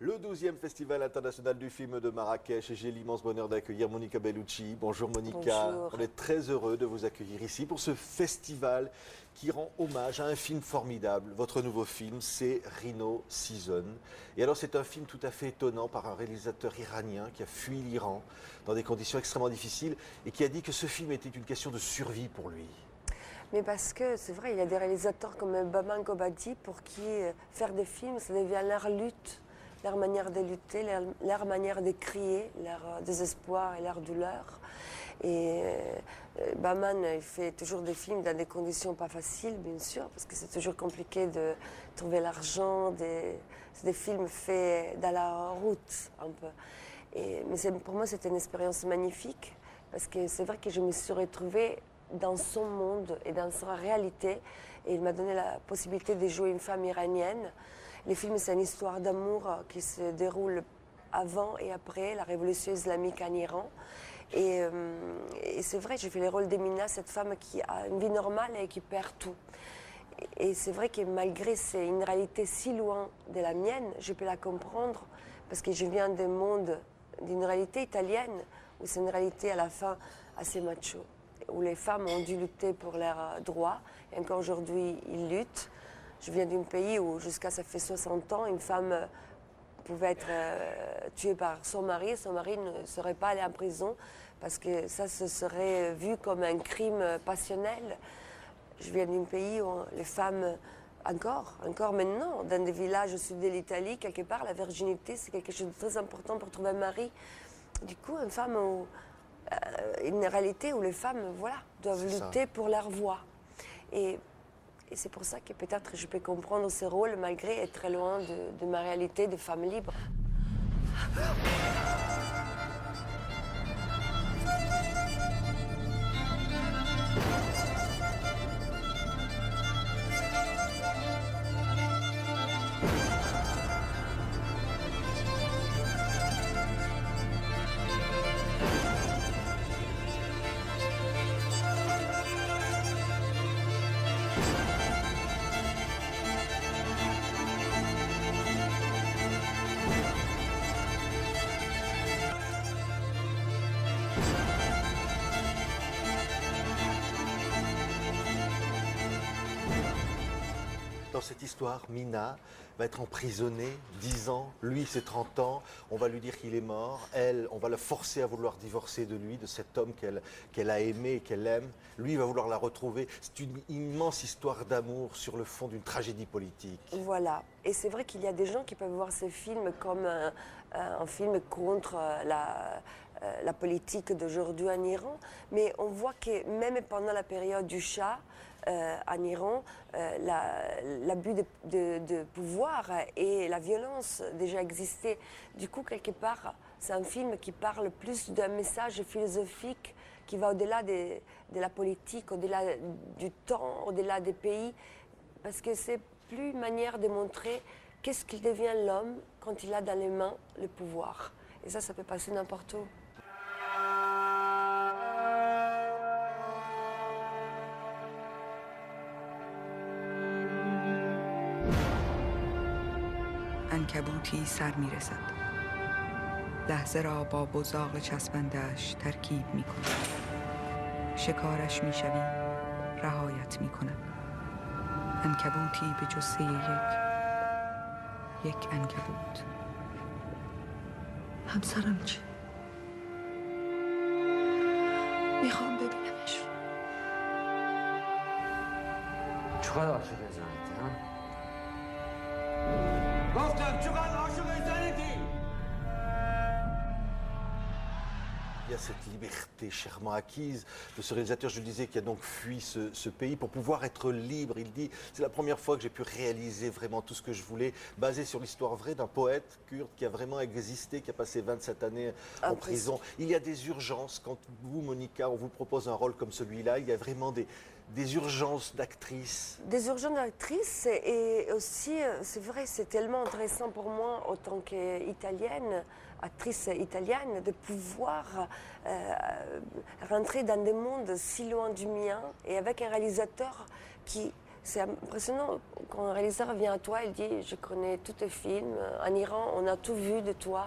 Le 12e Festival international du film de Marrakech. Et j'ai l'immense bonheur d'accueillir Monica Bellucci. Bonjour Monica. Bonjour. On est très heureux de vous accueillir ici pour ce festival qui rend hommage à un film formidable. Votre nouveau film, c'est Rhino Season. Et alors c'est un film tout à fait étonnant par un réalisateur iranien qui a fui l'Iran dans des conditions extrêmement difficiles et qui a dit que ce film était une question de survie pour lui. Mais parce que c'est vrai, il y a des réalisateurs comme Baman Kobadi pour qui faire des films, ça devient leur lutte, leur manière de lutter, leur manière de crier, leur désespoir et leur douleur. Et Baman, il fait toujours des films dans des conditions pas faciles, bien sûr, parce que c'est toujours compliqué de trouver l'argent. C'est des films faits dans la route, un peu. Mais pour moi, c'était une expérience magnifique, parce que c'est vrai que je me suis retrouvée dans son monde et dans sa réalité. Et il m'a donné la possibilité de jouer une femme iranienne. Le film, c'est une histoire d'amour qui se déroule avant et après la révolution islamique en Iran. Et c'est vrai, j'ai fait le rôle d'Emina, cette femme qui a une vie normale et qui perd tout. Et c'est vrai que malgré c'est une réalité si loin de la mienne, je peux la comprendre parce que je viens d'un monde, d'une réalité italienne, où c'est une réalité à la fin assez macho, où les femmes ont dû lutter pour leurs droits, et encore aujourd'hui, ils luttent. Je viens d'un pays où, jusqu'à ça fait 60 ans, une femme pouvait être tuée par son mari ne serait pas allé en prison, parce que ça se serait vu comme un crime passionnel. Je viens d'un pays où les femmes, encore maintenant, dans des villages au sud de l'Italie, quelque part, la virginité, c'est quelque chose de très important pour trouver un mari. Du coup, une femme une réalité où les femmes doivent lutter pour leur voix. Et c'est pour ça que peut-être je peux comprendre ce rôle malgré être très loin de ma réalité de femme libre. Dans cette histoire, Mina va être emprisonnée 10 ans, lui c'est 30 ans, on va lui dire qu'il est mort, elle, on va la forcer à vouloir divorcer de lui, de cet homme qu'elle a aimé et qu'elle aime, lui va vouloir la retrouver. C'est une immense histoire d'amour sur le fond d'une tragédie politique. Voilà, et c'est vrai qu'il y a des gens qui peuvent voir ces films comme un film contre la politique d'aujourd'hui en Iran, mais on voit que même pendant la période du Shah, en Iran, l'abus de pouvoir et la violence déjà existaient. Du coup, quelque part, c'est un film qui parle plus d'un message philosophique qui va au-delà de la politique, au-delà du temps, au-delà des pays, parce que c'est plus une manière de montrer qu'est-ce qu'il devient l'homme quand il a dans les mains le pouvoir. Et ça peut passer n'importe où. عنکبوتی سر میرسد لحظه را با بزاق چسبنده‌اش ترکیب می‌کند شکارش می‌شوی رهایت می‌کند عنکبوتی به جثه یک عنکبوت همسرم چه؟ میخوام ببینمش. چقدر عاشق زنیدی ها؟ گفتم چقدر عاشق زنیدی؟ Il y a cette liberté chèrement acquise de ce réalisateur, je le disais, qui a donc fui ce pays pour pouvoir être libre. Il dit, c'est la première fois que j'ai pu réaliser vraiment tout ce que je voulais, basé sur l'histoire vraie d'un poète kurde qui a vraiment existé, qui a passé 27 années en prison. Il y a des urgences. Quand vous, Monica, on vous propose un rôle comme celui-là, il y a vraiment des urgences d'actrice. Des urgences d'actrice et aussi, c'est vrai, c'est tellement intéressant pour moi, en tant qu'italienne, actrice italienne, de pouvoir rentrer dans des mondes si loin du mien et avec un réalisateur qui C'est impressionnant quand un réalisateur vient à toi, il dit je connais tous tes films, en Iran on a tout vu de toi,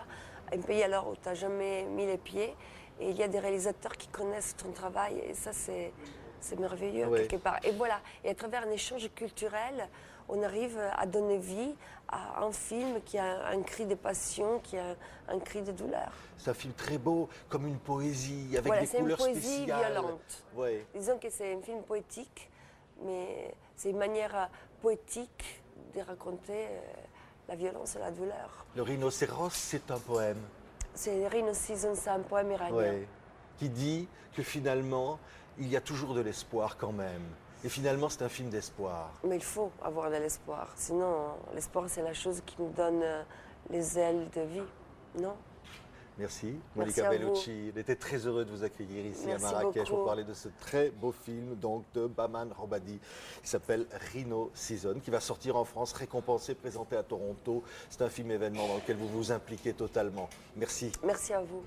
un pays alors où tu n'as jamais mis les pieds, et il y a des réalisateurs qui connaissent ton travail, et ça c'est merveilleux quelque part. Et voilà, et à travers un échange culturel, on arrive à donner vie à un film qui a un cri de passion, qui a un cri de douleur. C'est un film très beau, comme une poésie, avec Voilà, des c'est une couleurs poésie spéciales. violente. Ouais. Disons que c'est un film poétique, mais c'est une manière poétique de raconter la violence et la douleur. Le rhinocéros, c'est un poème. C'est Rhino Season, c'est un poème iranien. Ouais. Qui dit que finalement, il y a toujours de l'espoir quand même. Et finalement, c'est un film d'espoir. Mais il faut avoir de l'espoir. Sinon, l'espoir, c'est la chose qui nous donne les ailes de vie, non? Merci, Merci Monica à Bellucci. On était très heureux de vous accueillir ici Merci à Marrakech beaucoup. pour parler de ce très beau film donc, de Bahman Robadi qui s'appelle Rhino Season, qui va sortir en France, récompensé, présenté à Toronto. C'est un film événement dans lequel vous vous impliquez totalement. Merci. Merci à vous.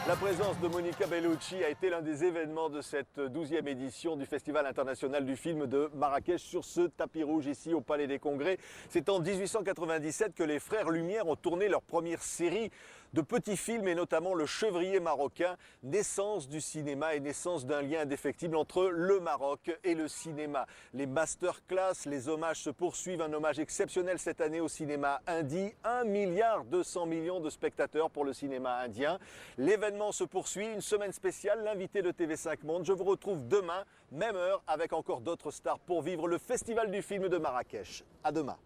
La présence de Monica Bellucci a été l'un des événements de cette 12e édition du Festival international du film de Marrakech sur ce tapis rouge ici au Palais des Congrès. C'est en 1897 que les frères Lumière ont tourné leur première série de petits films et notamment Le Chevrier marocain, naissance du cinéma et naissance d'un lien indéfectible entre le Maroc et le cinéma. Les masterclass, les hommages se poursuivent. Un hommage exceptionnel cette année au cinéma indien. 1,2 milliard de spectateurs pour le cinéma indien. L'événement se poursuit, une semaine spéciale, l'invité de TV5 Monde. Je vous retrouve demain, même heure, avec encore d'autres stars pour vivre le Festival du film de Marrakech. À demain.